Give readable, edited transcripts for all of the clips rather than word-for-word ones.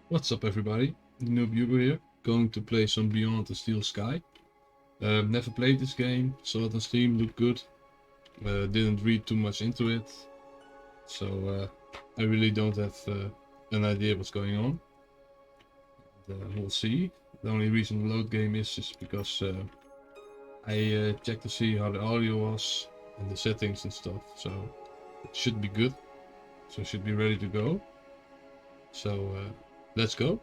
What's up everybody, Noob Hugo here, going to play some Beyond the Steel Sky. Never played this game, saw it on Steam, looked good, didn't read too much into it, so I really don't have an idea what's going on. We'll see. The only reason the load game is because I checked to see how the audio was and the settings and stuff, so it should be good, so I should be ready to go. So let's go.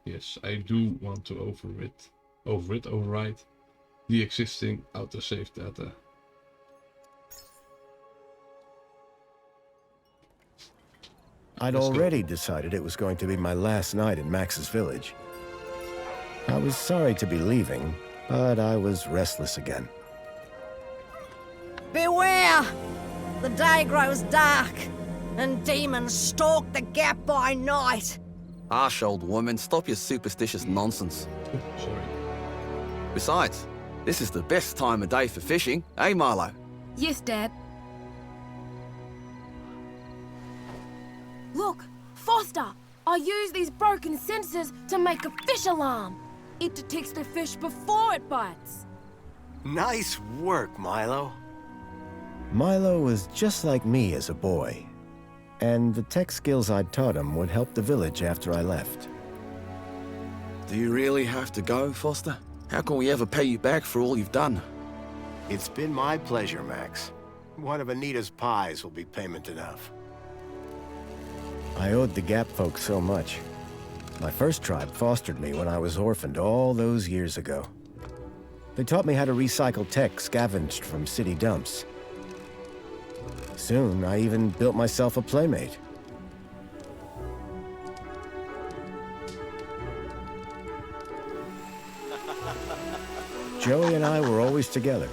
Yes, I do want to overwrite the existing autosave data. I'd Let's go. already decided it was going to be my last night in Max's village. I was sorry to be leaving, but I was restless again. Beware! The day grows dark, and demons stalk the gap by night. Harsh, old woman, stop your superstitious nonsense. Sorry. Besides, this is the best time of day for fishing, eh, Milo? Yes, Dad. Look, Foster! I use these broken sensors to make a fish alarm. It detects the fish before it bites. Nice work, Milo. Milo was just like me as a boy, and the tech skills I'd taught him would help the village after I left. Do you really have to go, Foster? How can we ever pay you back for all you've done? It's been my pleasure, Max. One of Anita's pies will be payment enough. I owed the Gap folks so much. My first tribe fostered me when I was orphaned all those years ago. They taught me how to recycle tech scavenged from city dumps. Soon, I even built myself a playmate. Joey and I were always together.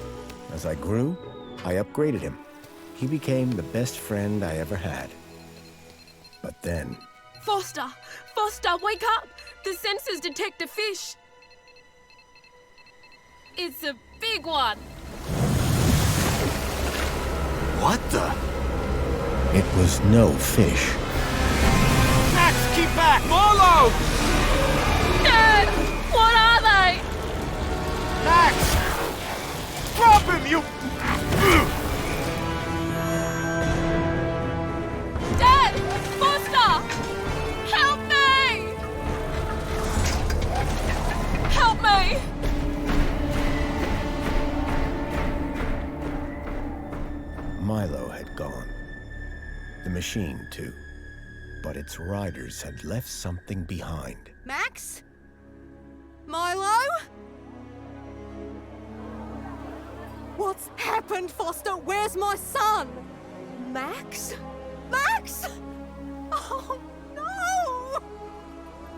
As I grew, I upgraded him. He became the best friend I ever had. But then... Foster! Foster, wake up! The sensors detect a fish. It's a big one. What the? it was no fish. Max, keep back! Molo! Dad! What are they? Max! Drop him, you... Dad! Foster! Help me! Help me! Milo had gone. The machine, too. But its riders had left something behind. Max? Milo? What's happened, Foster? Where's my son? Max? Max? Oh, no!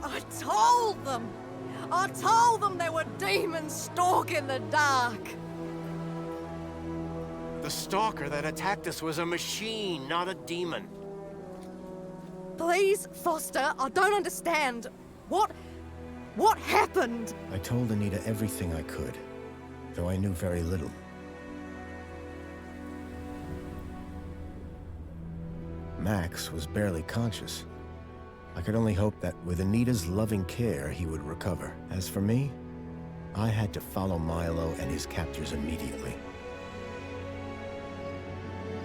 I told them! I told them there were demons stalking the dark! The stalker that attacked us was a machine, not a demon. Please, Foster, I don't understand. What happened? I told Anita everything I could, though I knew very little. Max was barely conscious. I could only hope that with Anita's loving care, he would recover. As for me, I had to follow Milo and his captors immediately.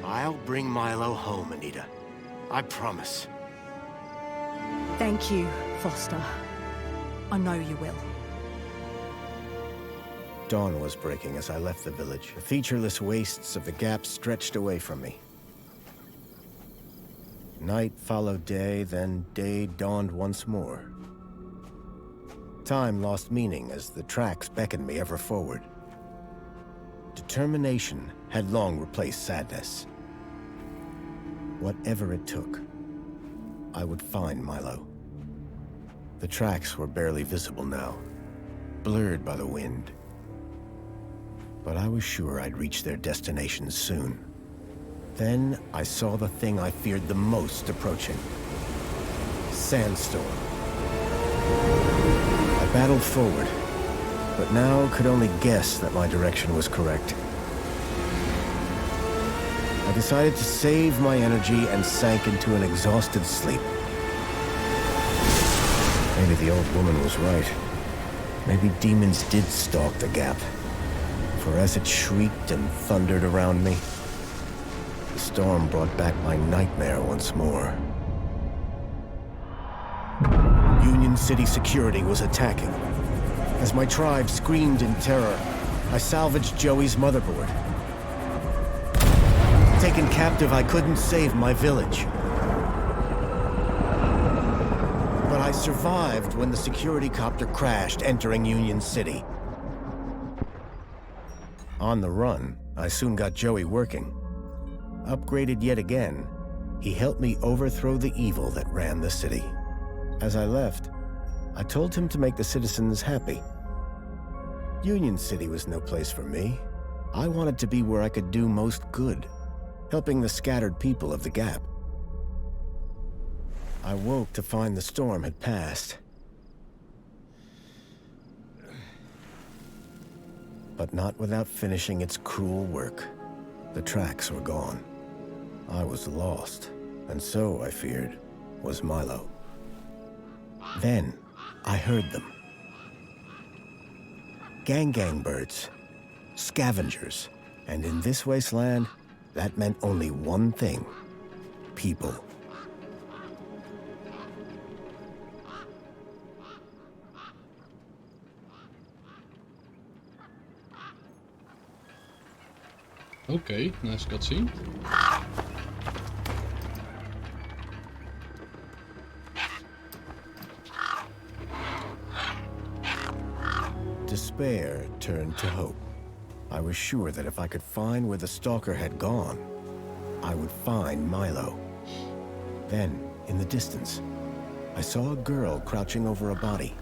I'll bring Milo home, Anita. I promise. Thank you, Foster. I know you will. Dawn was breaking as I left the village. The featureless wastes of the Gap stretched away from me. Night followed day, then day dawned once more. Time lost meaning as the tracks beckoned me ever forward. Determination had long replaced sadness. Whatever it took, I would find Milo. The tracks were barely visible now, blurred by the wind. But I was sure I'd reach their destination soon. Then I saw the thing I feared the most approaching. Sandstorm. I battled forward, but now could only guess that my direction was correct. I decided to save my energy and sank into an exhausted sleep. Maybe the old woman was right. Maybe demons did stalk the gap. For as it shrieked and thundered around me, the storm brought back my nightmare once more. Union City security was attacking. As my tribe screamed in terror, I salvaged Joey's motherboard. Taken captive, I couldn't save my village. But I survived when the security copter crashed, entering Union City. On the run, I soon got Joey working. Upgraded yet again, he helped me overthrow the evil that ran the city. As I left, I told him to make the citizens happy. Union City was no place for me. I wanted to be where I could do most good, helping the scattered people of the Gap. I woke to find the storm had passed. But not without finishing its cruel work. The tracks were gone. I was lost, and so, I feared, was Milo. Then, I heard them. Gang birds, scavengers, and in this wasteland, that meant only one thing: people. Okay, nice cutscene. Despair turned to hope. I was sure that if I could find where the stalker had gone, I would find Milo. Then, in the distance, I saw a girl crouching over a body.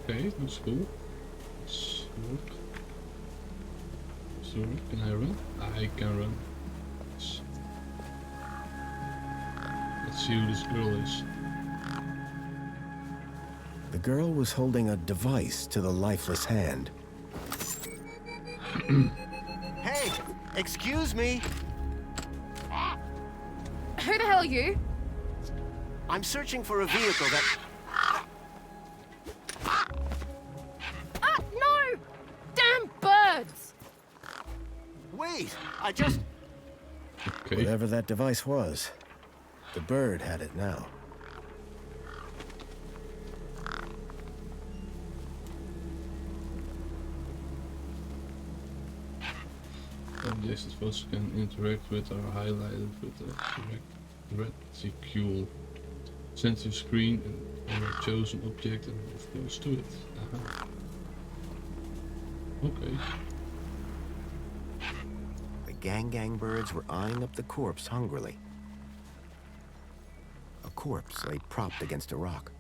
Okay, that's cool. Sword. Sword, can I run? I can run. Let's see who this girl is. The girl was holding a device to the lifeless hand. Hey, excuse me. Who the hell are you? I'm searching for a vehicle that... Ah, no! Damn birds! Wait, I just... Okay. Whatever that device was, the bird had it now. Objects that foes can interact with are highlighted with a red reticule. Send to screen and a chosen object and move close to it. Okay. The gang birds were eyeing up the corpse hungrily. A corpse lay propped against a rock.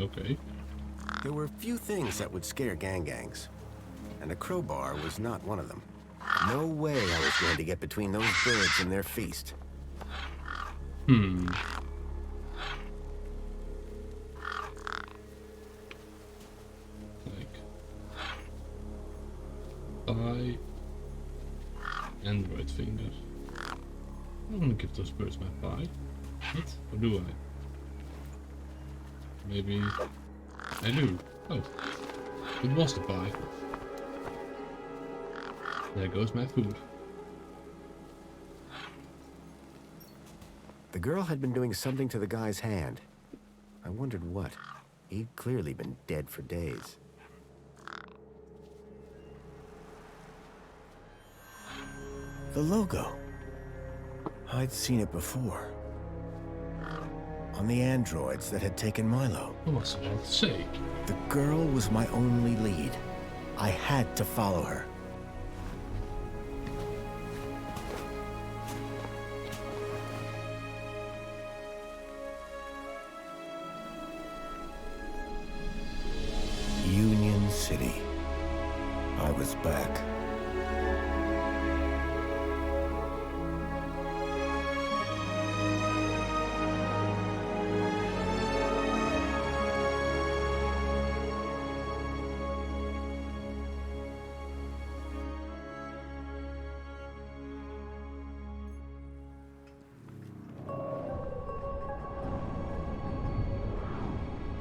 Okay. There were few things that would scare gangs, and a crowbar was not one of them. No way I was going to get between those birds and their feast. Like thigh and right finger. I don't want to give those birds my pie. What? Or do I? Maybe I do. Oh, it was the pie. There goes my food. The girl had been doing something to the guy's hand. I wondered what. He'd clearly been dead for days. The logo. I'd seen it before. On the androids that had taken Milo. What was I about to say? The girl was my only lead. I had to follow her. city. I was back.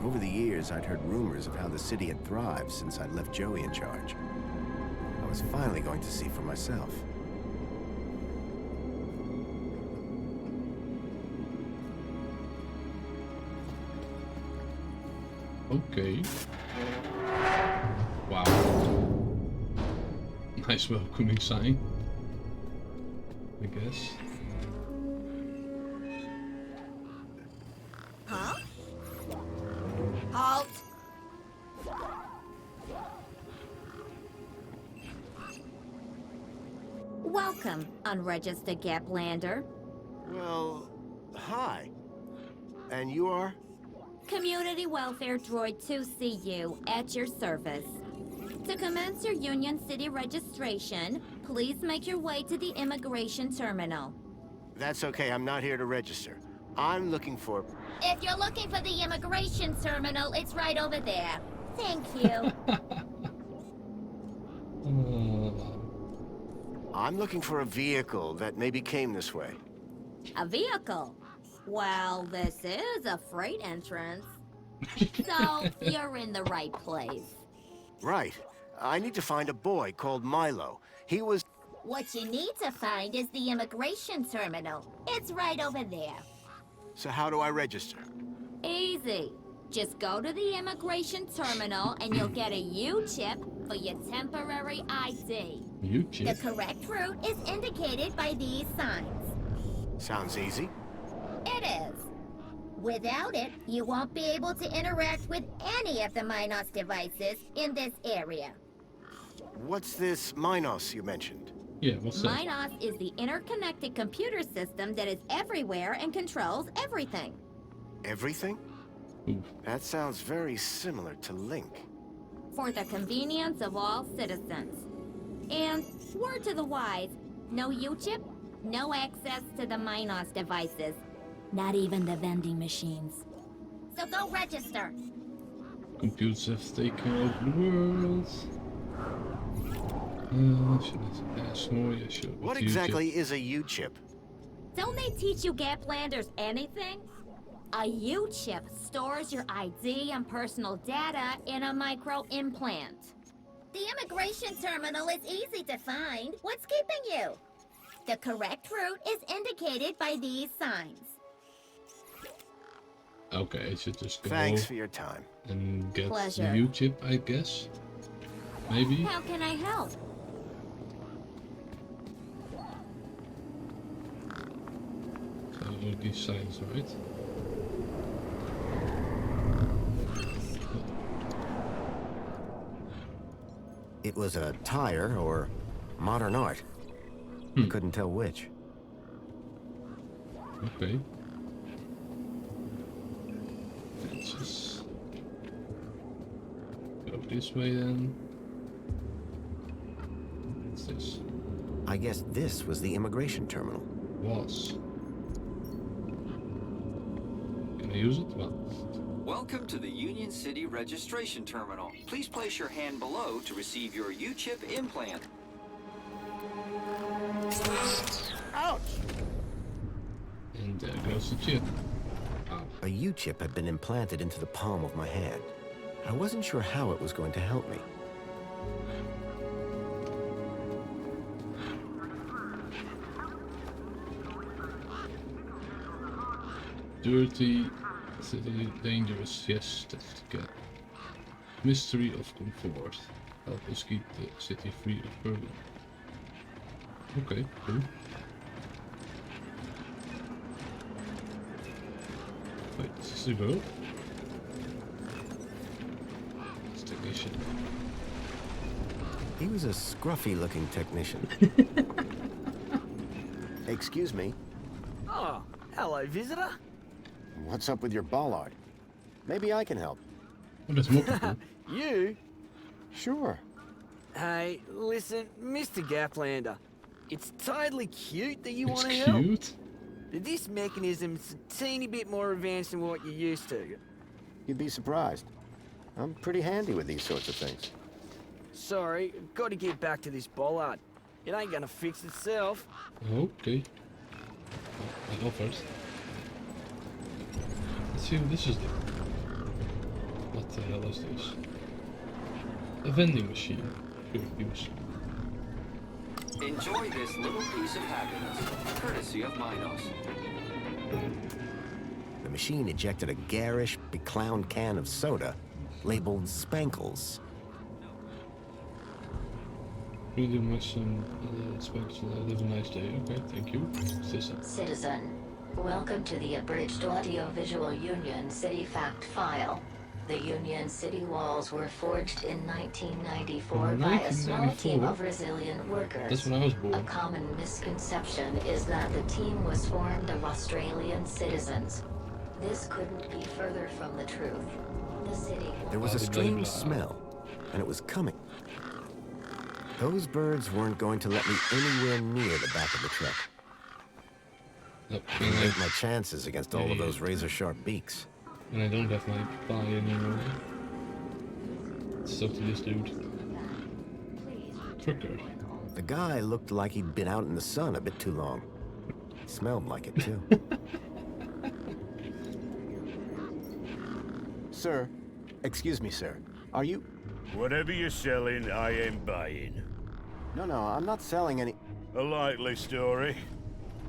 Over the years, I'd heard rumors of how the city had thrived since I'd left Joey in charge. I was finally going to see for myself. Okay. Wow. Nice welcoming sign, I guess. Huh? Halt! Welcome, unregistered Gaplander. Well, hi. And you are? Community Welfare Droid 2CU at your service. To commence your Union City registration, please make your way to the immigration terminal. That's okay, I'm not here to register. I'm looking for... If you're looking for the immigration terminal, it's right over there. Thank you. I'm looking for a vehicle that maybe came this way. A vehicle? Well, this is a freight entrance. So, you're in the right place. Right. I need to find a boy called Milo. He was... What you need to find is the immigration terminal. It's right over there. So how do I register? Easy. Just go to the immigration terminal and you'll get a U-chip for your temporary ID. The U-chip? correct route is indicated by these signs. Sounds easy. It is. Without it, you won't be able to interact with any of the Minos devices in this area. What's this Minos you mentioned? Yeah, what's that? Minos is the interconnected computer system that is everywhere and controls everything. Everything? Oof. That sounds very similar to Link. For the convenience of all citizens. And, word to the wise, no U-chip, no access to the Minos devices. Not even the vending machines. So go register. Computers have taken over the world. Should I ask more? Yeah, sure. What What's U-chip? exactly is a U-chip? Don't they teach you Gaplanders anything? A U-chip stores your ID and personal data in a micro-implant. The immigration terminal is easy to find. What's keeping you? The correct route is indicated by these signs. Okay, I should just go Thanks for your time. and get Pleasure. the U-chip, I guess. Maybe? How can I help? So all these signs, right? It was a tire or modern art. I couldn't tell which. Okay. Let's just go this way then. What's this? I guess this was the immigration terminal. Was. Can I use it? Well, Welcome to the Union City Registration Terminal. Please place your hand below to receive your U-chip implant. Ouch! and there goes the chip. Ow. A U-chip had been implanted into the palm of my hand. I wasn't sure how it was going to help me. Dirty, city, dangerous, yes, that's the cat. Mystery of comfort. Help us keep the city free of burden. Okay, cool. Wait, this is the girl? It's technician. He was a scruffy-looking technician. Excuse me. Oh, hello, visitor. What's up with your bollard? Maybe I can help. Oh, that's more people. You? Sure. Hey, listen, Mr. Gaplander. It's totally cute that you It's want to help. cute. But this mechanism's a teeny bit more advanced than what you're used to. You'd be surprised. I'm pretty handy with these sorts of things. Sorry, gotta get back to this bollard. It ain't gonna fix itself. Okay. I go first. Let's see what this is doing. What the hell is this? A vending machine. Good use. Enjoy this little piece of happiness, courtesy of Minos. The machine ejected a garish, beclowned can of soda labeled Spankles. Really much expect to live a nice day. Okay, thank you. Citizen, welcome to the abridged audio-visual Union City fact file. The Union City walls were forged in 1994 by a small team of resilient workers. That's when I was born. A common misconception is that the team was formed of Australian citizens. This couldn't be further from the truth. The city... There was a strange smell, and it was coming. Those birds weren't going to let me anywhere near the back of the truck. Nope. I take my chances against all of those razor-sharp beaks. And I don't have my pie anymore. Stuck to this dude. Trucker. The guy looked like he'd been out in the sun a bit too long. Smelled like it, too. Sir, excuse me, sir. Are you... Whatever you're selling, I ain't buying. No, I'm not selling any... A likely story.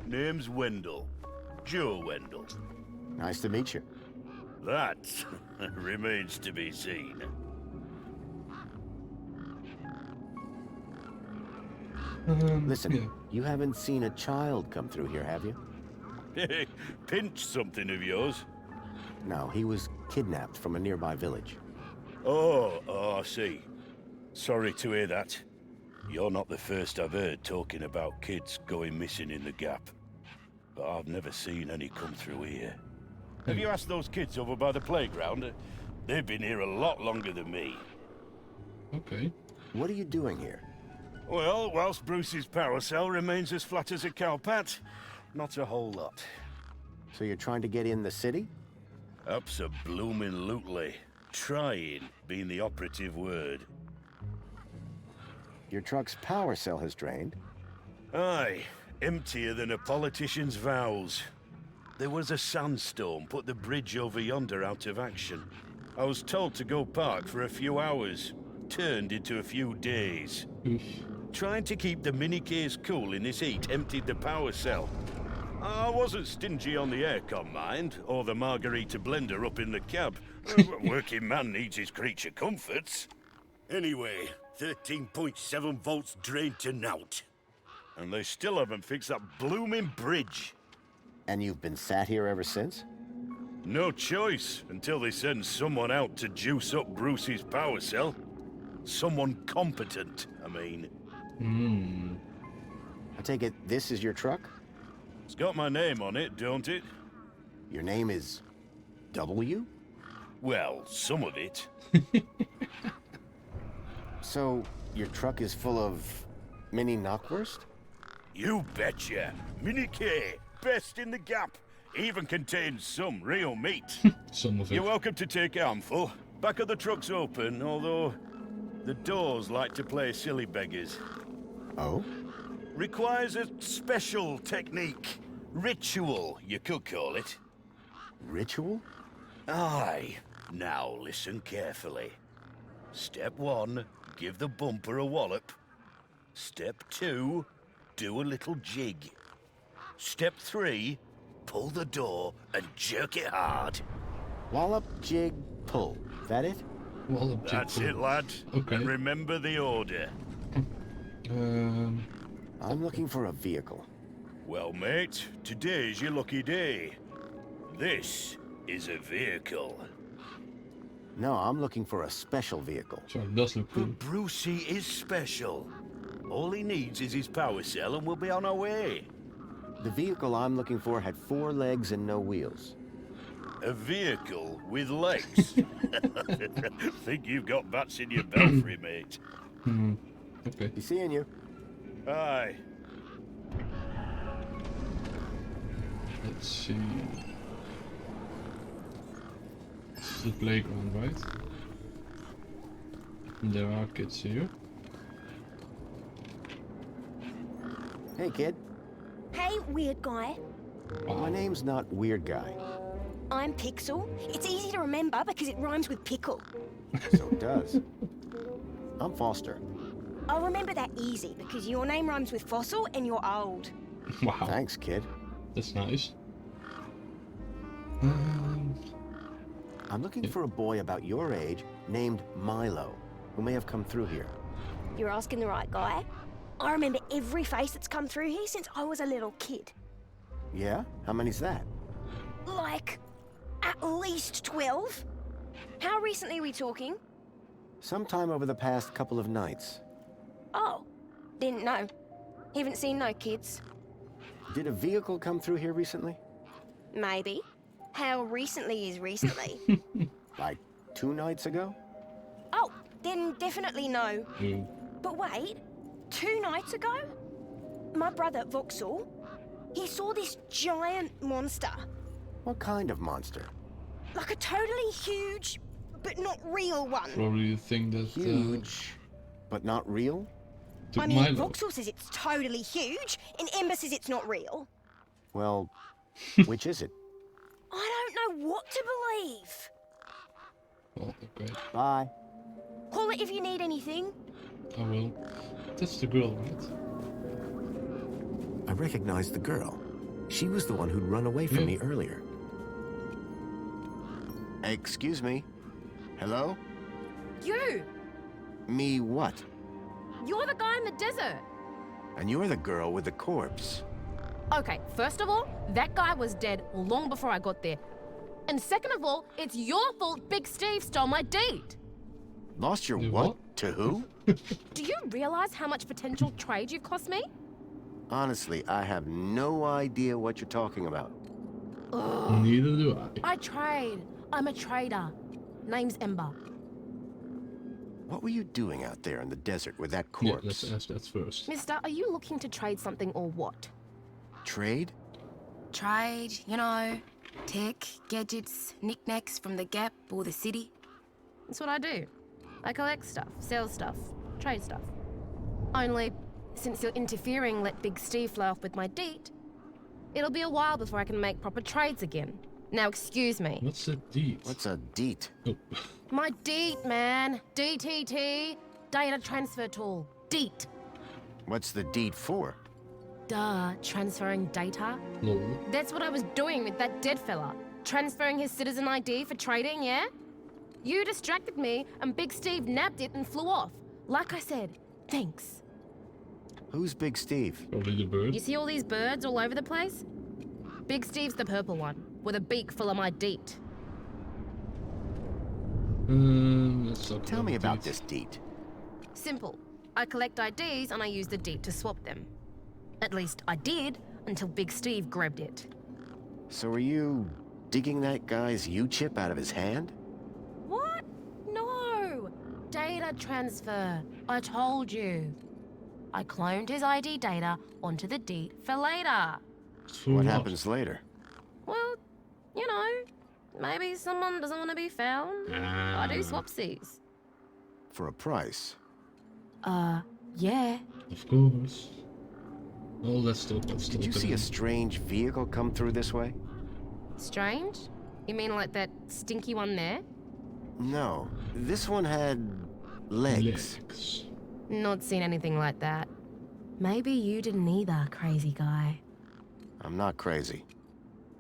Name's Wendell. Joe Wendell. Nice to meet you. That remains to be seen. Listen, you haven't seen a child come through here, have you? Pinch something of yours? No, he was kidnapped from a nearby village. Oh, I see. Sorry to hear that. You're not the first I've heard talking about kids going missing in the Gap. But I've never seen any come through here. Have you asked those kids over by the playground? They've been here a lot longer than me. Okay. What are you doing here? Well, whilst Bruce's power cell remains as flat as a cowpat, not a whole lot. So you're trying to get in the city? Abso-bloomin' Trying being the operative word. Your truck's power cell has drained. Aye, emptier than a politician's vows. There was a sandstorm put the bridge over yonder out of action. I was told to go park for a few hours. Turned into a few days. Trying to keep the mini-case cool in this heat emptied the power cell. I wasn't stingy on the aircon, mind, or the margarita blender up in the cab. A working man needs his creature comforts. Anyway, 13.7 volts drained to naught. And they still haven't fixed that blooming bridge. And you've been sat here ever since? No choice, until they send someone out to juice up Bruce's power cell. Someone competent, I mean. I take it this is your truck? It's got my name on it, don't it? Your name is... W? Well, some of it. So, your truck is full of... mini knockwurst? You betcha. Mini K, best in the Gap. Even contains some real meat. Some of it. You're welcome to take a handful. Back of the truck's open, although the doors like to play silly beggars. Oh? Requires a special technique. Ritual, you could call it. Ritual? Aye. Now listen carefully. Step 1, give the bumper a wallop. Step 2, do a little jig. Step 3, pull the door and jerk it hard. Wallop, jig, pull. That it? Wallop, jig, That's pull. it, lad. Okay. And remember the order. I'm looking for a vehicle. Well, mate, today's your lucky day. This is a vehicle. No, I'm looking for a special vehicle. Sorry, it does look cool. But Brucey is special. All he needs is his power cell and we'll be on our way. The vehicle I'm looking for had 4 legs and no wheels. A vehicle with legs? Think you've got bats in your belfry, mate. Okay. Be seeing you. Aye. Let's see. This is the playground, right? There are kids here. Hey, kid. Hey, weird guy. My name's not Weird Guy. I'm Pixel. It's easy to remember because it rhymes with pickle. So it does. I'm Foster. I'll remember that easy because your name rhymes with fossil and you're old. Wow. Thanks, kid. That's nice. I'm looking for a boy about your age named Milo, who may have come through here. You're asking the right guy. I remember every face that's come through here since I was a little kid. Yeah? How many's that? Like, at least 12. How recently are we talking? Sometime over the past couple of nights. Oh, didn't know. Haven't seen no kids. Did a vehicle come through here recently? Maybe. How recently is recently? Like 2 nights ago? Oh, then definitely no. Mm. But wait, 2 nights ago? My brother, Vauxhall, he saw this giant monster. What kind of monster? Like a totally huge, but not real one. Probably think that Huge, but not real? took I mean, Milo. Vauxhall says it's totally huge, and Ember says it's not real. Well, which is it? I don't know what to believe. Oh, okay. Bye. Call it if you need anything. I will. That's the girl, right? I recognized the girl. She was the one who'd run away from me earlier. Excuse me. Hello? You! Me what? You're the guy in the desert. And you're the girl with the corpse. Okay, first of all, that guy was dead long before I got there. And second of all, it's your fault Big Steve stole my deed. Lost your You what? what? To who? Do you realize how much potential trade you've cost me? Honestly, I have no idea what you're talking about. Neither do I. I trade. I'm a trader. Name's Ember. What were you doing out there in the desert with that Yeah, corpse? let's ask that first. Mister, are you looking to trade something or what? Trade? Trade, you know, tech, gadgets, knickknacks from the Gap or the city. That's what I do. I collect stuff, sell stuff, trade stuff. Only, since you're interfering, let Big Steve fly off with my deed, it'll be a while before I can make proper trades again. Now, excuse me. What's a deed? What's a deet? Oh. My deed, man. DTT. Data transfer tool. Deet. What's the deet for? Duh, transferring data. Lol. That's what I was doing with that dead fella. Transferring his citizen ID for trading, yeah? You distracted me, and Big Steve nabbed it and flew off. Like I said, thanks. Who's Big Steve? Probably the bird. You see all these birds all over the place? Big Steve's the purple one, with a beak full of my deet. Let's talk Tell me about deed. this deet. Simple. I collect IDs and I use the deet to swap them. At least I did, until Big Steve grabbed it. So are you digging that guy's U-chip out of his hand? What? No! Data transfer. I told you. I cloned his ID data onto the deed for later. For What happens later? Well, you know, maybe someone doesn't want to be found. I do swapsies. For a price. Yeah. Of course. Oh, let's talk. Let's Did you talk see a again. strange vehicle come through this way? Strange? You mean like that stinky one there? No. This one had legs. Legs. Not seen anything like that. Maybe you didn't either, crazy guy. I'm not crazy.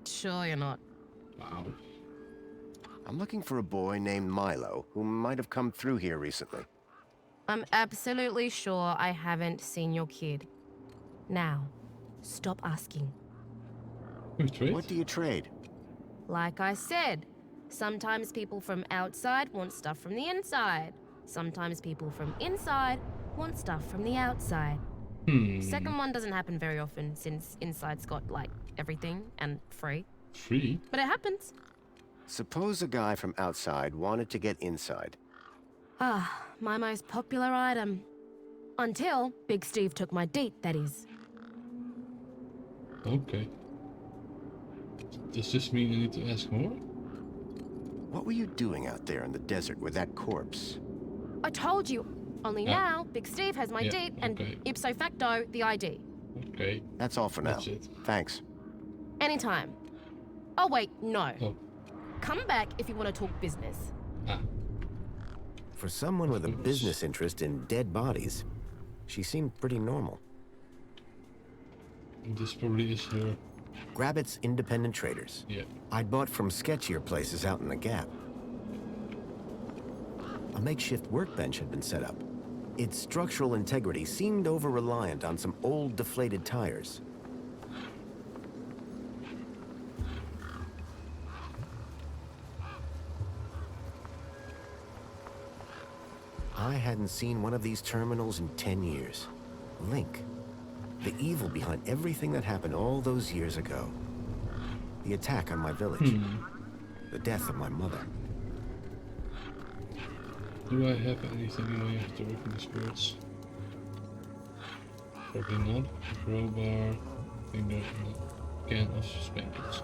Sure you're not. Wow. I'm looking for a boy named Milo who might have come through here recently. I'm absolutely sure I haven't seen your kid. Now, stop asking. We trade? What do you trade? Like I said, sometimes people from outside want stuff from the inside. Sometimes people from inside want stuff from the outside. Second one doesn't happen very often since inside's got, like, everything and free. Free? But it happens. Suppose a guy from outside wanted to get inside. Ah, my most popular item. Until Big Steve took my deed, that is. Okay. Does this mean I need to ask more? What were you doing out there in the desert with that corpse? I told you. Only now, Big Steve has my deed, and ipso facto, the ID. Okay. That's all for now. That's it. Thanks. Anytime. Oh, wait, no. Oh. Come back if you want to talk business. For someone with a business interest in dead bodies, she seemed pretty normal. This probably is her. Grabbit's Independent Traders. Yeah. I'd bought from sketchier places out in the Gap. A makeshift workbench had been set up. Its structural integrity seemed over-reliant on some old deflated tires. I hadn't seen one of these terminals in 10 years. Link. The evil behind everything that happened all those years ago. The attack on my village. The death of my mother. Do I have anything in my inventory from the spirits? Probably not. Crowbar, finger, can of spankings.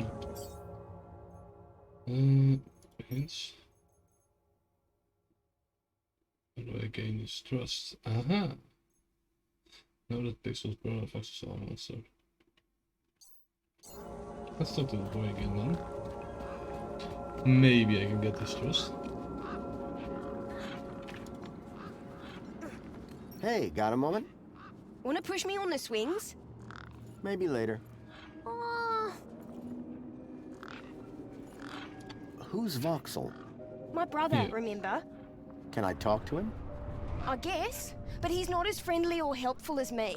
Hints. How do I gain his trust? Aha! Now that Pixel's burn affects us all monster. Let's talk to the boy again then. Maybe I can get his trust. Hey, got a moment? Wanna push me on the swings? Maybe later. Who's Voxel? My brother, remember? Can I talk to him? I guess, but he's not as friendly or helpful as me.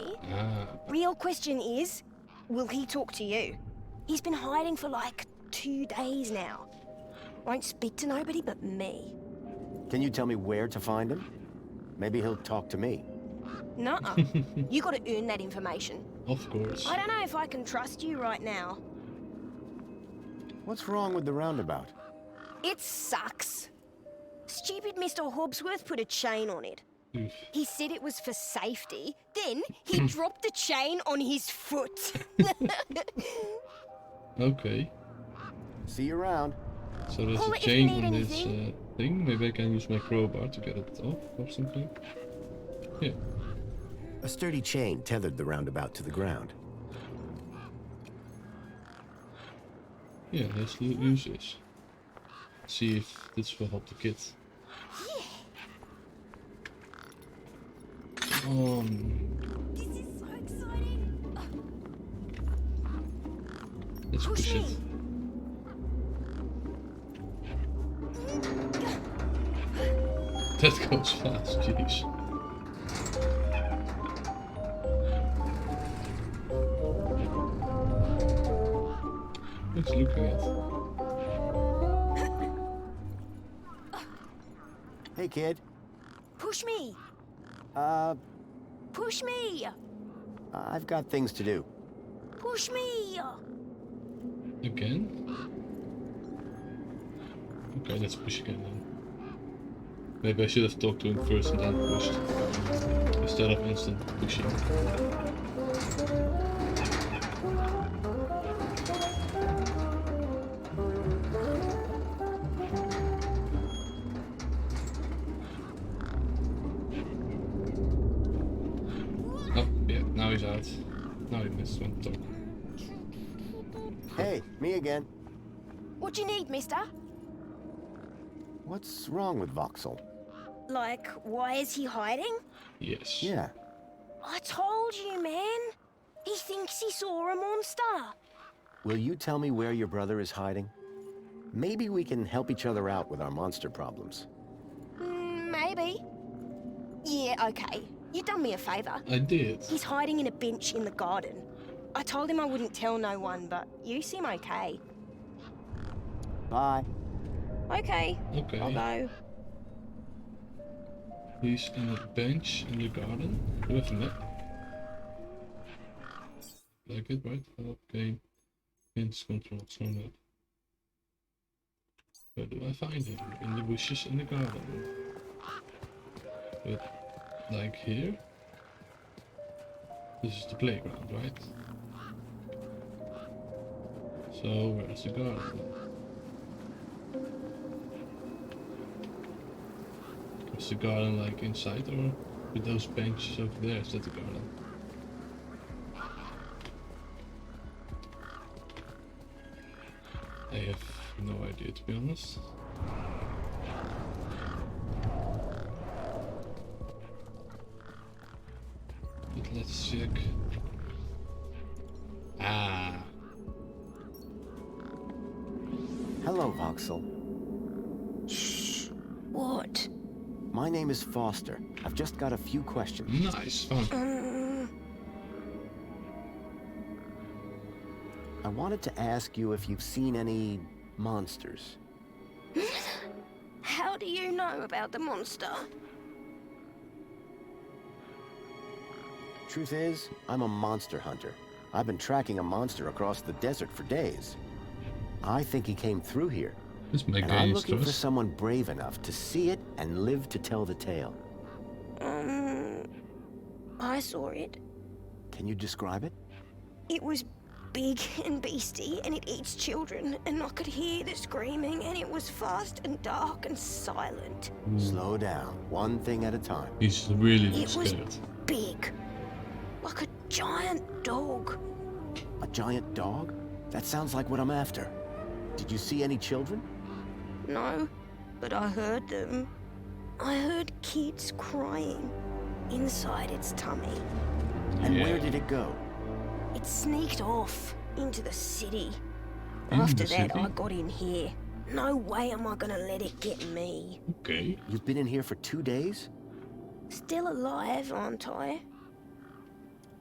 Real question is, will he talk to you? He's been hiding for like 2 days now. Won't speak to nobody but me. Can you tell me where to find him? Maybe he'll talk to me. Nuh-uh. You gotta earn that information. Of course. I don't know if I can trust you right now. What's wrong with the roundabout? It sucks. Stupid Mr. Hobbsworth put a chain on it. He said it was for safety, then he dropped the chain on his foot. Okay. See you around. So there's a chain on this thing. Maybe I can use my crowbar to get it off or something. Yeah. A sturdy chain tethered the roundabout to the ground. Yeah, let's use this. See if this will help the kid. This is so exciting. Let's push it. That goes fast, jeez. Let's look at it. Hey, kid. Push me. Push me. I've got things to do. Push me. Again? Okay, let's push again then. Maybe I should have talked to him first and then pushed. Instead of instant pushing. Oh, yeah, now he's out. Now he missed one talk. Hey, me again. What do you need, mister? What's wrong with Voxel? Like, why is he hiding? Yes. Yeah. I told you, man. He thinks he saw a monster. Will you tell me where your brother is hiding? Maybe we can help each other out with our monster problems. Maybe. Yeah, okay. You done me a favor. I did. He's hiding in a bench in the garden. I told him I wouldn't tell no one, but you seem okay. Bye. Okay. Okay. I'll go. He's in a bench in the garden with a map. Like it, right? Okay. Hints, controls, no map. Where do I find him? In the bushes in the garden. But, like here? This is the playground, right? So, where's the garden? Is the garden like inside, or with those benches over there? Is that the garden? I have no idea, to be honest. But let's check. Ah. Hello, Voxel. Shh. What? My name is Foster. I've just got a few questions. Nice, fun. I wanted to ask you if you've seen any monsters. How do you know about the monster? Truth is, I'm a monster hunter. I've been tracking a monster across the desert for days. I think he came through here. And I'm looking for someone brave enough to see it and live to tell the tale. I saw it. Can you describe it? It was big and beastie, and it eats children, and I could hear the screaming, and it was fast and dark and silent. Slow down, one thing at a time. He's really It was scared. big, like a giant dog. A giant dog? That sounds like what I'm after. Did you see any children? No, but I heard them. I heard kids crying inside its tummy. And where did it go? It sneaked off into the city. In After the that, city? I got in here. No way am I gonna let it get me. Okay. You've been in here for 2 days? Still alive, aren't I?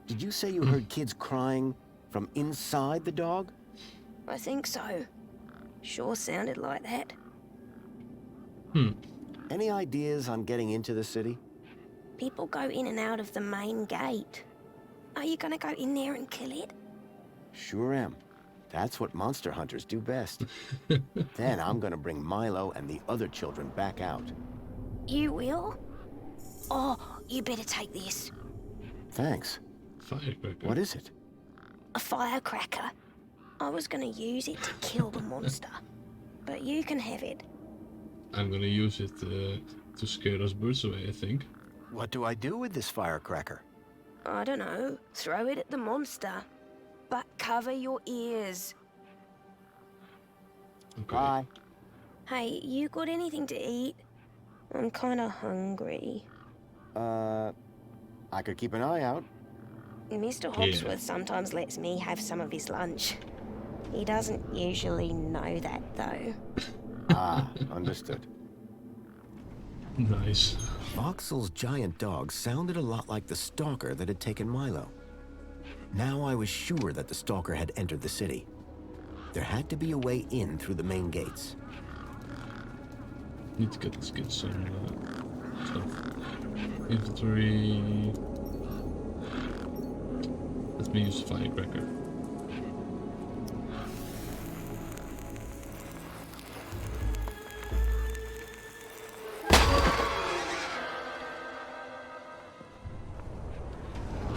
Did you say you heard kids crying from inside the dog? I think so. Sure sounded like that. Any ideas on getting into the city? People go in and out of the main gate. Are you gonna go in there and kill it? Sure am. That's what monster hunters do best. Then I'm gonna bring Milo and the other children back out. You will? Oh, you better take this. Thanks. Firecracker. What is it? A firecracker. I was gonna use it to kill the monster. But you can have it. I'm gonna use it to scare those birds away, I think. What do I do with this firecracker? I don't know. Throw it at the monster. But cover your ears. Okay. Bye. Hey, you got anything to eat? I'm kinda hungry. I could keep an eye out. Mr. Hopsworth sometimes lets me have some of his lunch. He doesn't usually know that, though. Ah, understood. Nice. Voxel's giant dog sounded a lot like the stalker that had taken Milo. Now I was sure that the stalker had entered the city. There had to be a way in through the main gates. Need to get some stuff. Inventory. Let me use the firecracker.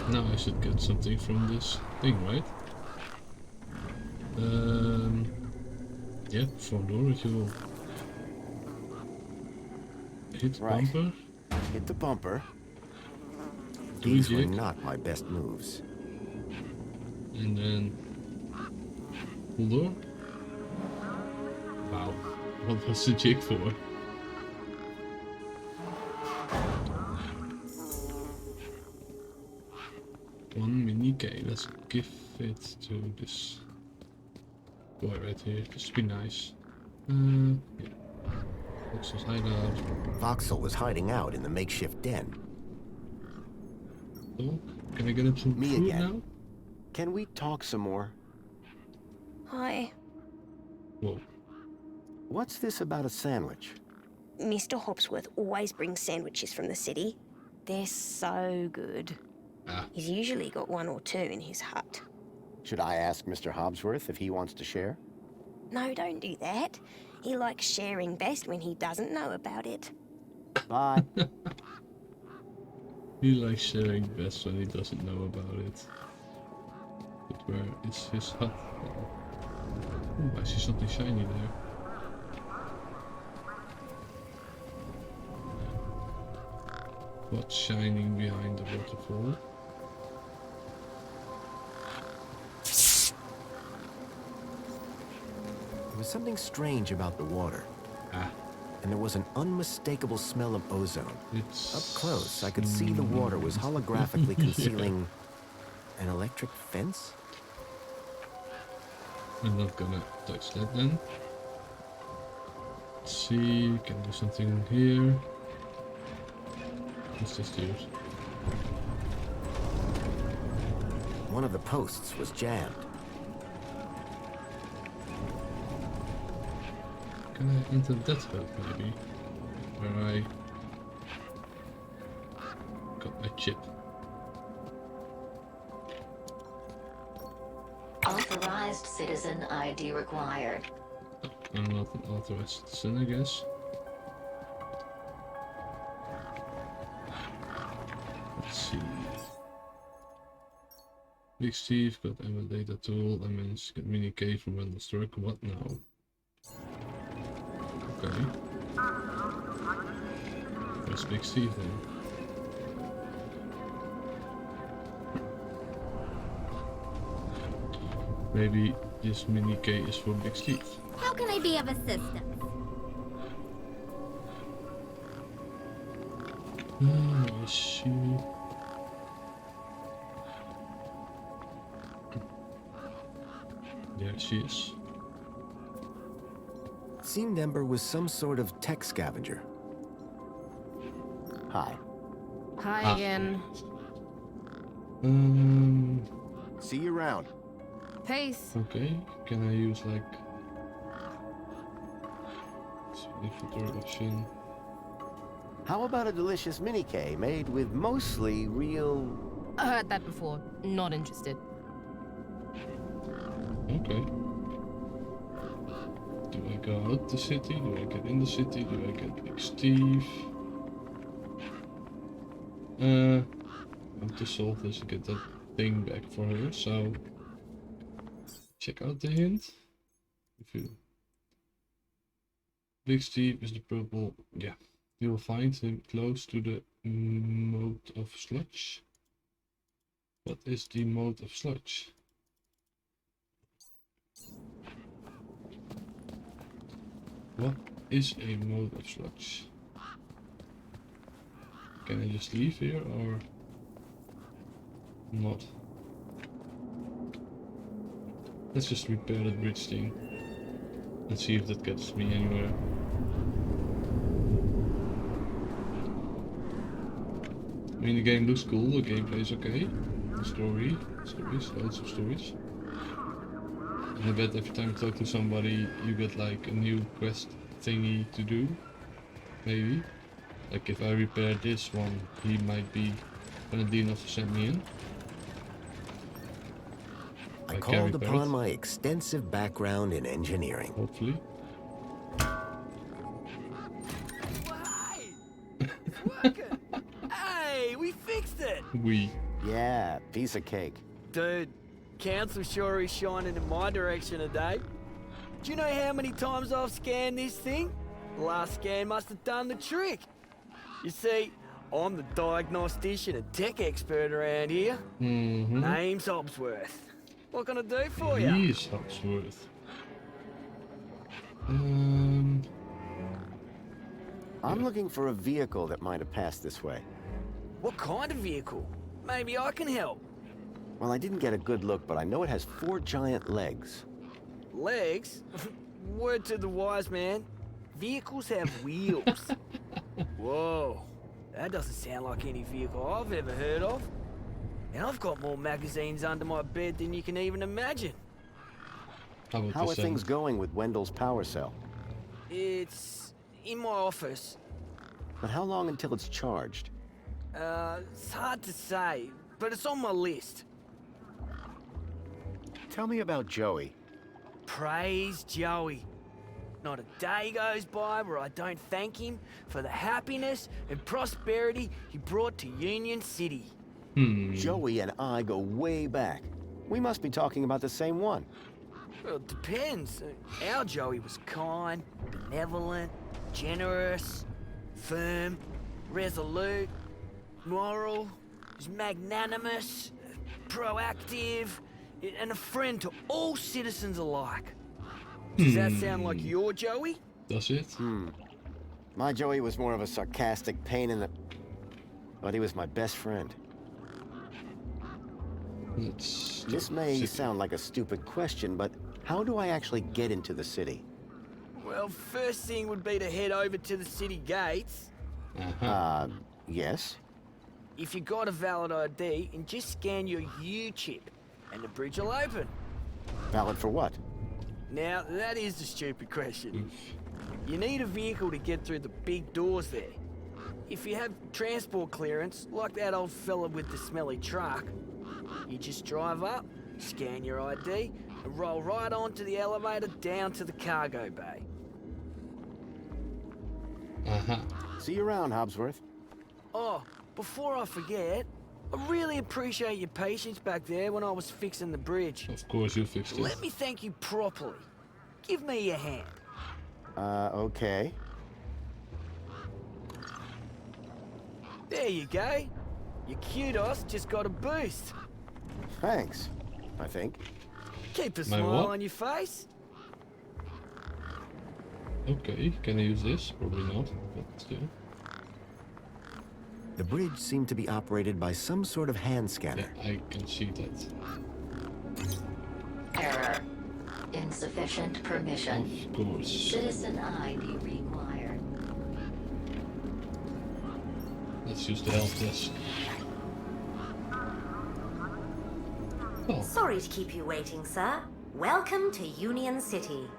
Now I should get something from this thing, right? Yeah, front door if you will. Hit Right. bumper. Hit the bumper. Do These were jig. not my best moves. And then pull door. Wow, what was the jig for? One mini K. Let's give it to this boy right here. This would be nice. Yeah. Voxel's hideout. Voxel was hiding out in the makeshift den. Oh, can I get him some Me food again. now? Can we talk some more? Hi. Whoa. What's this about a sandwich? Mr. Hopsworth always brings sandwiches from the city. They're so good. Ah. He's usually got one or two in his hut. Should I ask Mr. Hobsworth if he wants to share? No, don't do that. He likes sharing best when he doesn't know about it. Bye. He likes sharing best when he doesn't know about it. But where is his hut? Oh, I see something shiny there. What's shining behind the waterfall? There was something strange about the water. Ah. And there was an unmistakable smell of ozone. It's... Up close, I could see the water was holographically concealing an electric fence? I'm not gonna touch that then. Let's see, can do something here. What's this dude? One of the posts was jammed. Can I enter that hut maybe? Where I got my chip. Authorized citizen ID required. Oh, I'm not an authorized citizen, I guess. Let's see. Big Steve got Emma data tool. I managed to get mini K from Randall's truck. What now? Okay. Where's Big Steve then? Maybe this mini K is for Big Steve. How can I be of assistance? Where is she? There she is. Seemed Ember was some sort of tech scavenger. Hi. Hi again. See you around. Peace. Okay, can I use like inventory option? How about a delicious mini K made with mostly real... I heard that before. Not interested. Okay. Do I go out the city? Do I get in the city? Do I get Big Steve? I want to solve this and get that thing back for her, so check out the hint. If you Big Steve is the purple, yeah. You'll find him close to the moat of sludge. What is the moat of sludge? What is a moat of sludge? Can I just leave here or not? Let's just repair that bridge thing. Let's see if that gets me anywhere. I mean, the game looks cool, the gameplay is okay. The stories, loads of stories. And I bet every time you talk to somebody, you get like a new quest thingy to do. Maybe. Like if I repair this one, he might be gonna enough to send me in. I called upon my extensive background in engineering. Hopefully. Hey, we fixed it! Yeah, piece of cake. Dude, Council sure is shining in my direction today. Do you know how many times I've scanned this thing? The last scan must have done the trick. You see, I'm the diagnostician and tech expert around here. Name's Hobsworth. What can I do for you? He's Hobsworth. I'm looking for a vehicle that might have passed this way. What kind of vehicle? Maybe I can help. Well, I didn't get a good look, but I know it has 4 giant legs. Legs? Word to the wise man. Vehicles have wheels. Whoa. That doesn't sound like any vehicle I've ever heard of. And I've got more magazines under my bed than you can even imagine. How are things going with Wendell's power cell? It's in my office. But how long until it's charged? It's hard to say, but it's on my list. Tell me about Joey. Praise Joey. Not a day goes by where I don't thank him for the happiness and prosperity he brought to Union City. Joey and I go way back. We must be talking about the same one. Well, it depends. Our Joey was kind, benevolent, generous, firm, resolute, moral, was magnanimous, proactive, and a friend to all citizens alike. Does that sound like your Joey? Does it? My Joey was more of a sarcastic pain in the... But he was my best friend. This may sound like a stupid question, but how do I actually get into the city? Well, first thing would be to head over to the city gates. Yes? If you got a valid ID, and just scan your U-chip, and the bridge will open. Valid for what? Now, that is the stupid question. You need a vehicle to get through the big doors there. If you have transport clearance, like that old fella with the smelly truck, you just drive up, scan your ID, and roll right onto the elevator down to the cargo bay. See you around, Hobsworth. Oh, before I forget, I really appreciate your patience back there when I was fixing the bridge. Of course you fixed it. Let me thank you properly. Give me your hand. Okay. There you go. Your kudos just got a boost. Thanks, I think. Keep a My smile what? on your face. Okay, can I use this? Probably not, but still. The bridge seemed to be operated by some sort of hand scanner. Yeah, I can see that. Error. Insufficient permission. Of course. Citizen ID required. Let's use the help desk. Oh. Sorry to keep you waiting, sir. Welcome to Union City.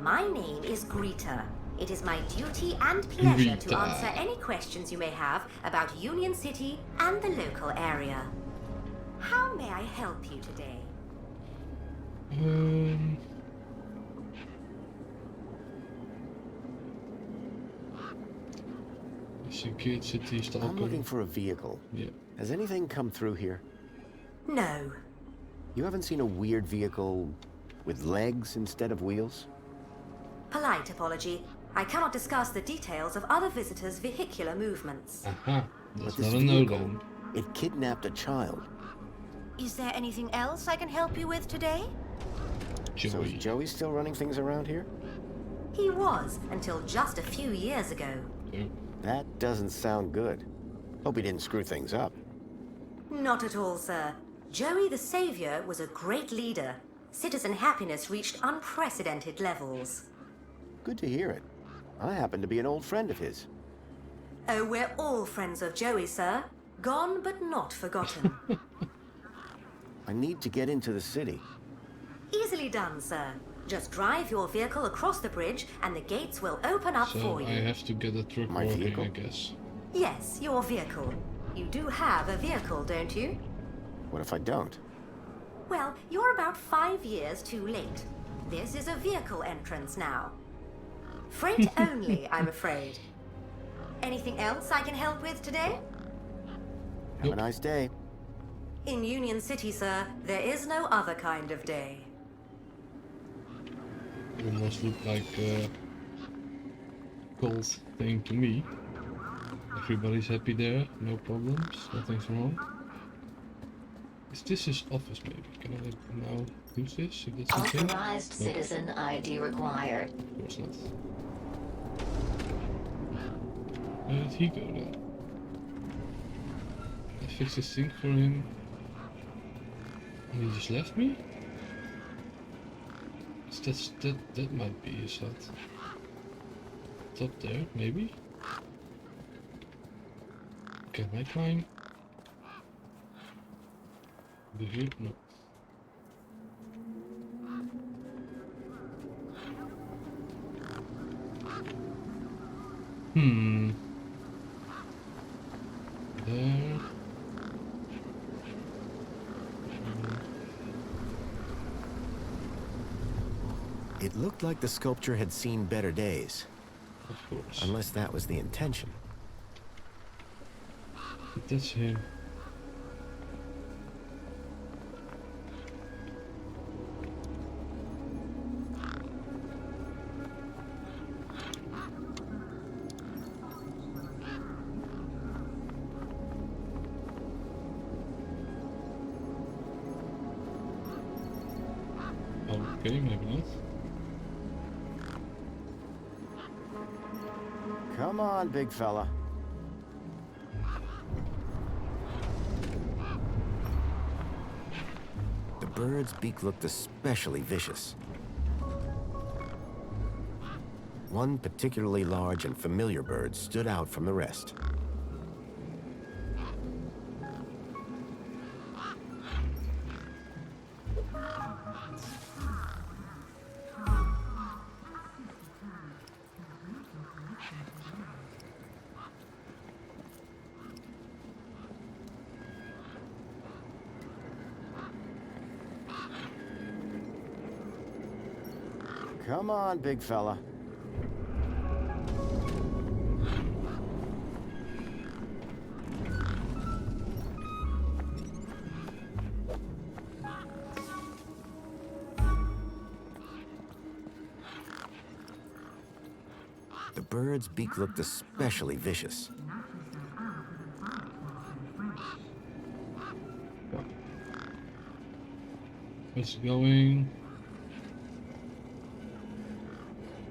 My name is Greta. It is my duty and pleasure to Greta. answer any questions you may have about Union City and the local area. How may I help you today? Secure city stalker. I'm looking for a vehicle. Yeah. Has anything come through here? No. You haven't seen a weird vehicle with legs instead of wheels? Polite apology. I cannot discuss the details of other visitors' vehicular movements. Aha, But that's this not a no vehicle, then. it kidnapped a child. Is there anything else I can help you with today? So is Joey still running things around here? He was, until just a few years ago. That doesn't sound good. Hope he didn't screw things up. Not at all, sir. Joey the Savior was a great leader. Citizen happiness reached unprecedented levels. Good to hear it. I happen to be an old friend of his. Oh, we're all friends of Joey, sir. Gone but not forgotten. I need to get into the city. Easily done, sir. Just drive your vehicle across the bridge and the gates will open up So for I you. have to get a truck My working, vehicle? I guess. Yes, your vehicle. You do have a vehicle, don't you? What if I don't? Well, you're about 5 years too late. This is a vehicle entrance now. Freight only, I'm afraid. Anything else I can help with today? Have a nice day. In Union City, sir, there is no other kind of day. Almost look like a cold thing to me. Everybody's happy there, no problems, nothing's wrong. Is this his office maybe? Can I now use this? If that's okay? Authorized No, citizen ID required. of course not. Where did he go then? I fixed this thing for him. And he just left me? That might be his hut. It's up there, maybe? Can I climb? Do here? No. There. It looked like the sculpture had seen better days. Of course. Unless that was the intention. That's him. Okay, maybe not. Come on, big fella. The bird's beak looked especially vicious. One particularly large and familiar bird stood out from the rest. Come on, big fella. The bird's beak looked especially vicious. It's going.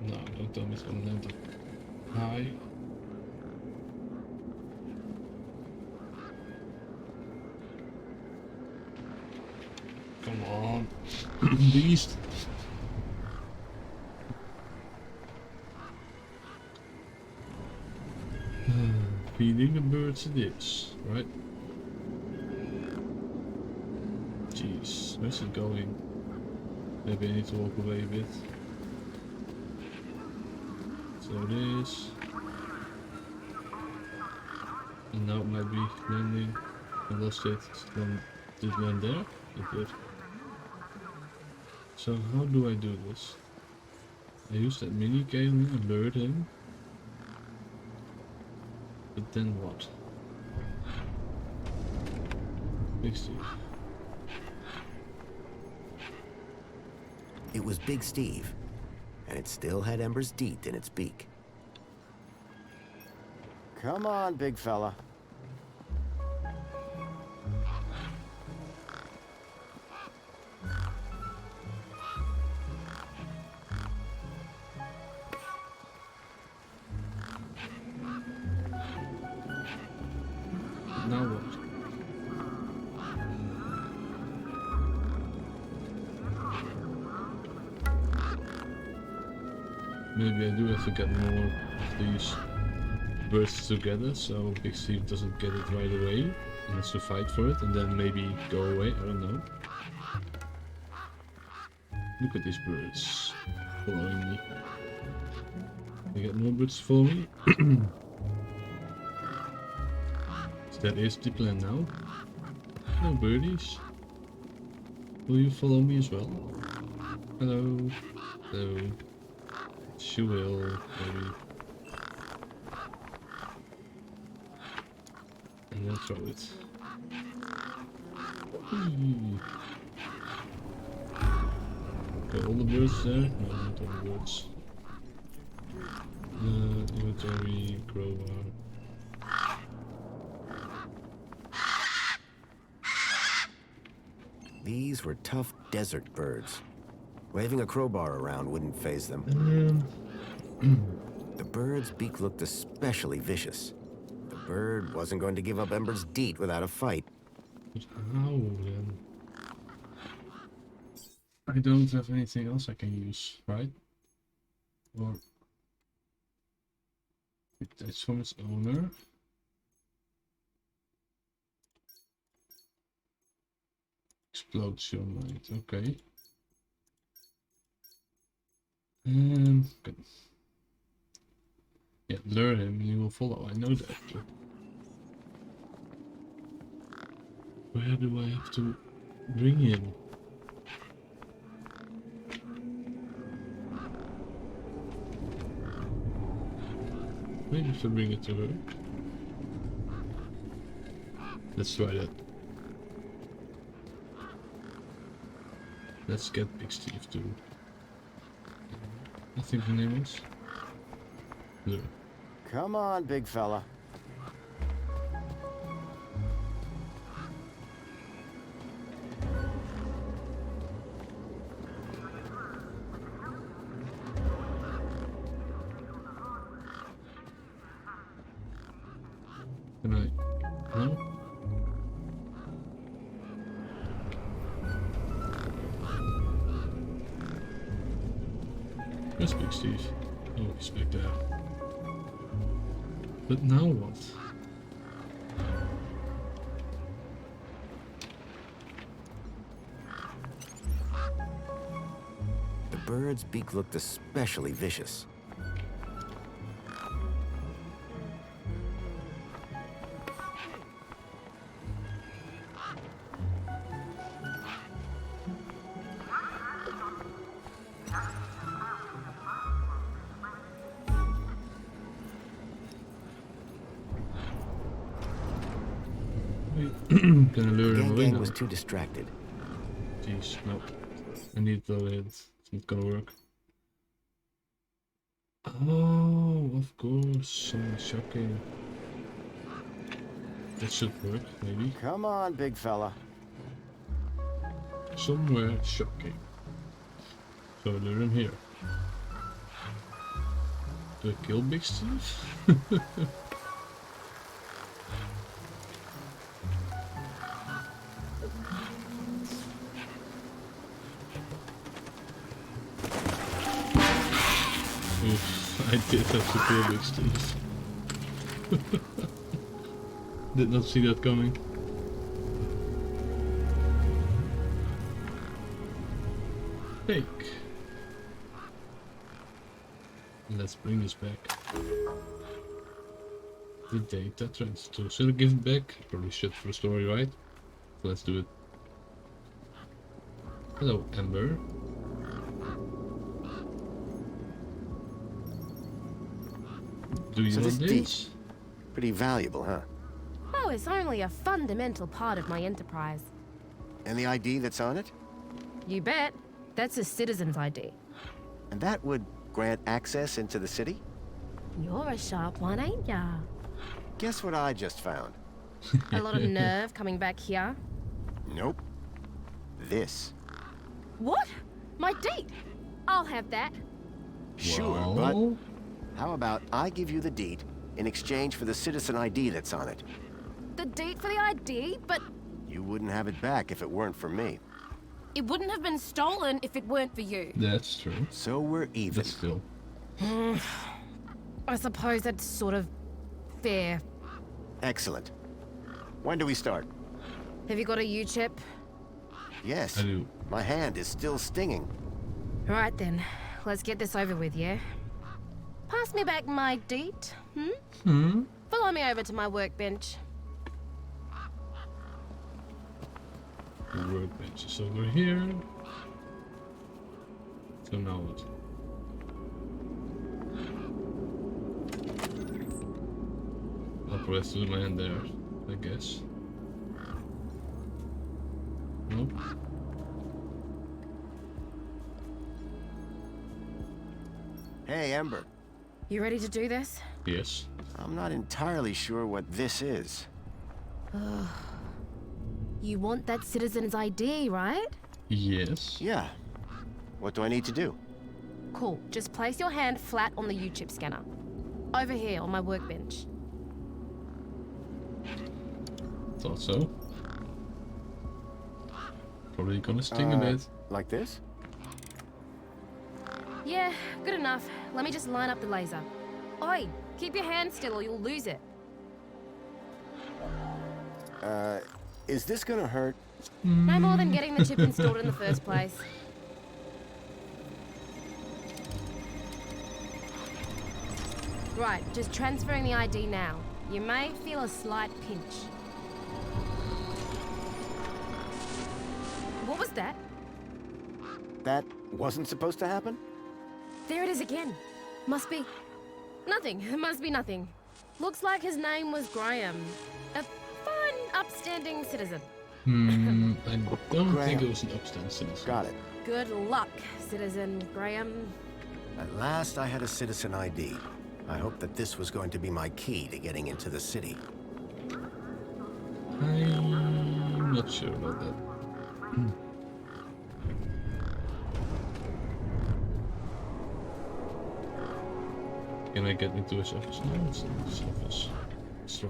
No, don't tell me it's gonna land up high. Come on, beast. Feeding the birds it is, right? Jeez, where's it going? Maybe I need to walk away a bit. So it is. And now it might be landing. I lost it. Did it land there? It did. So how do I do this? I use that mini Kaelin and lured him. But then what? Big Steve. It was Big Steve, and it still had Ember's deet in its beak. Come on, big fella. Now what? Maybe I do have to get more of these birds together so Big Steve doesn't get it right away and has to fight for it and then maybe go away, I don't know. Look at these birds following me. I get more birds to follow me. So that is the plan now. No birdies. Will you follow me as well? Hello. Hello. She will, maybe. And then throw it. Whee. Okay, all the birds there? No, not all the birds. Inventory, crowbar. These were tough desert birds. Waving a crowbar around wouldn't faze them. The bird's beak looked especially vicious. The bird wasn't going to give up Ember's deet without a fight. But how then? I don't have anything else I can use, right? Or it's from its owner. Explodes your mind, okay. Good. Yeah, lure him and he will follow, I know that. But where do I have to bring him? Maybe if I bring it to her. Let's try that. Let's get Big Steve too. I think the name is. No. Come on, big fella. Can I? No? Where's Big Steve? Oh, he's back there. But now what? The bird's beak looked especially vicious. Can I lure him away Gang now? was too distracted. Jeez, no. I need the lid. It's not gonna work. Oh, of course. Something shocking. That should work, maybe. Come on, big fella. Somewhere shocking. So I lure him here. Do I kill Big Steve? Oof, I did have to kill Big Steve. Did not see that coming. Fake. Let's bring this back. The data transfer. Should I give it back? Probably should for a story, right? So let's do it. Hello, Amber. Do you So want this this? deed, pretty valuable, huh? Oh, it's only a fundamental part of my enterprise. And the ID that's on it? You bet. That's a citizen's ID. And that would grant access into the city? You're a sharp one, ain't ya? Guess what I just found? A lot of nerve coming back here. Nope. This. What? My date? I'll have that. Sure, but how about I give you the deed in exchange for the citizen ID that's on it? The date for the ID, but You wouldn't have it back if it weren't for me. it wouldn't have been stolen if it weren't for you. That's true. So we're even. But still. I suppose that's sort of fair. Excellent. When do we start? Have you got a U-chip? Yes. I do. My hand is still stinging. Right then, let's get this over with, yeah? Pass me back my date, Follow me over to my workbench. The workbench is over here. So now what? I'll press to my hand there, I guess. Nope. Hey, Ember. You ready to do this? Yes. I'm not entirely sure what this is. You want that citizen's ID, right? Yes. Yeah. What do I need to do? Cool. Just place your hand flat on the U-chip scanner. Over here on my workbench. Thought so. Probably gonna sting a bit. Like this? Yeah, good enough. Let me just line up the laser. Oi, keep your hand still or you'll lose it. Is this gonna hurt? No more than getting the chip installed in the first place. Right, just transferring the ID now. You may feel a slight pinch. What was that? That wasn't supposed to happen? There it is again. Must be... Nothing. It must be nothing. Looks like his name was Graham. A fine, upstanding citizen. I don't think it was an upstanding citizen. Got it. Good luck, Citizen Graham. At last I had a citizen ID. I hoped that this was going to be my key to getting into the city. I'm not sure about that. Can I get into his office? No, it's not his office. Let's try.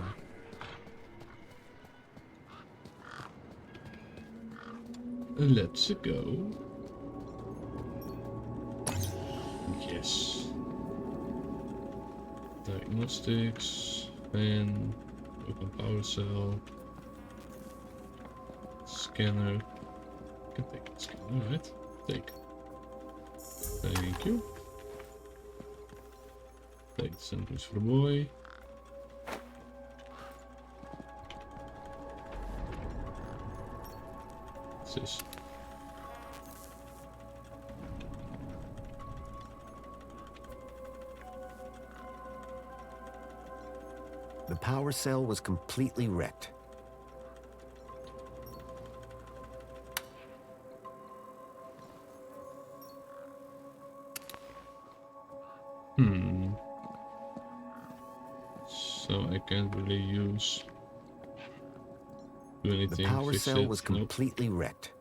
Let's go. Yes. Diagnostics, fan, open power cell, scanner. Can take the scanner, right? Take. Thank you. Take the sandwich for the boy. What's this? The power cell was completely wrecked. So I can't really do anything. The power fix cell it. was Nope. completely wrecked.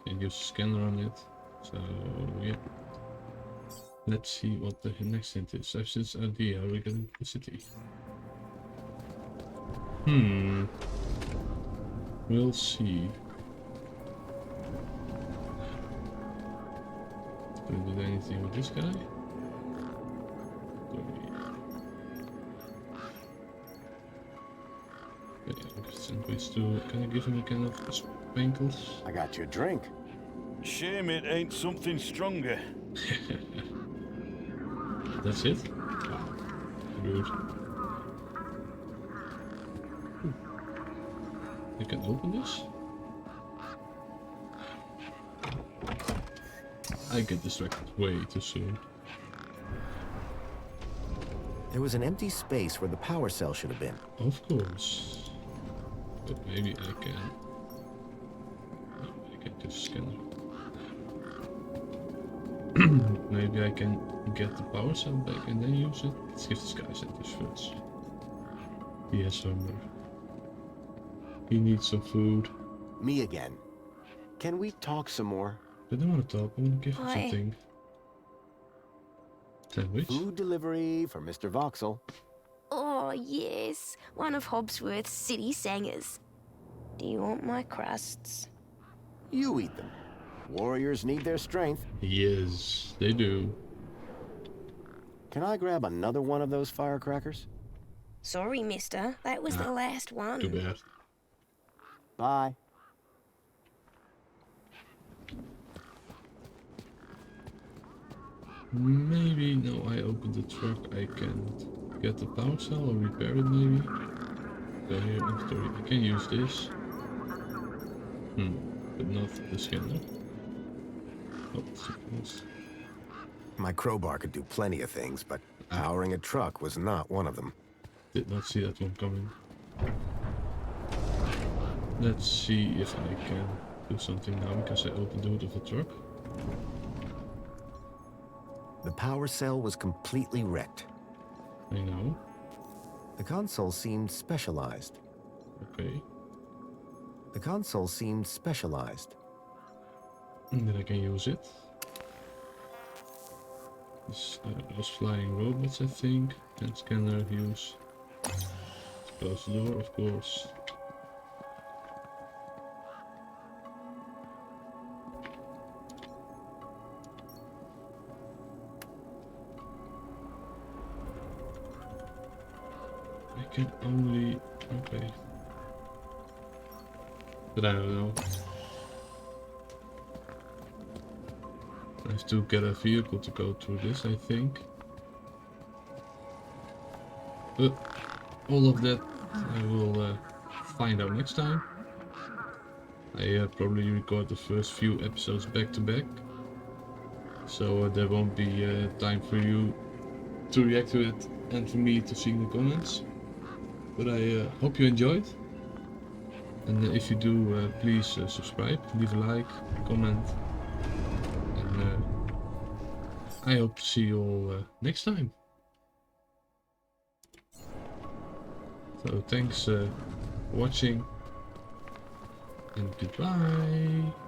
Can use a scanner on it. So yeah. Let's see what the next hint is. I have this idea how we get into the city. We'll see. Can we do anything with this guy? Can I give him a kind of spankles? I got you a drink. Shame it ain't something stronger. That's it? Rude. You can open this? I get distracted way too soon. There was an empty space where the power cell should have been. Of course. But maybe I can... No, I can just scanner. Maybe I can get the power cell back and then use it. Let's give this guy sandwich first. He has hunger. He needs some food. Me again. Can we talk some more? I don't want to talk, I want to give him something. Sandwich? Food delivery for Mr. Voxel. Oh, yes. One of Hobsworth's city singers. Do you want my crusts? You eat them. Warriors need their strength. Yes, they do. Can I grab another one of those firecrackers? Sorry, mister. That was the last one. Too bad. Bye. Maybe, no, I opened the truck, I can get the power cell or repair it maybe. So here, inventory, I can use this. But not the scanner. Oh, it's My crowbar could do plenty of things, but powering a truck was not one of them. Did not see that one coming. Let's see if I can do something now because I opened the hood of the truck. The power cell was completely wrecked. I know. The console seemed specialized. Okay. The console seemed specialized. And then I can use it. This, those flying robots, I think. And scanner use. Close the door, of course. I can only... okay. But I don't know. I have to get a vehicle to go through this, I think. But all of that I will find out next time. I probably record the first few episodes back to back. So there won't be time for you to react to it and for me to see in the comments. But I hope you enjoyed. And if you do, please subscribe, leave a like, comment. And I hope to see you all next time. So thanks for watching. And goodbye.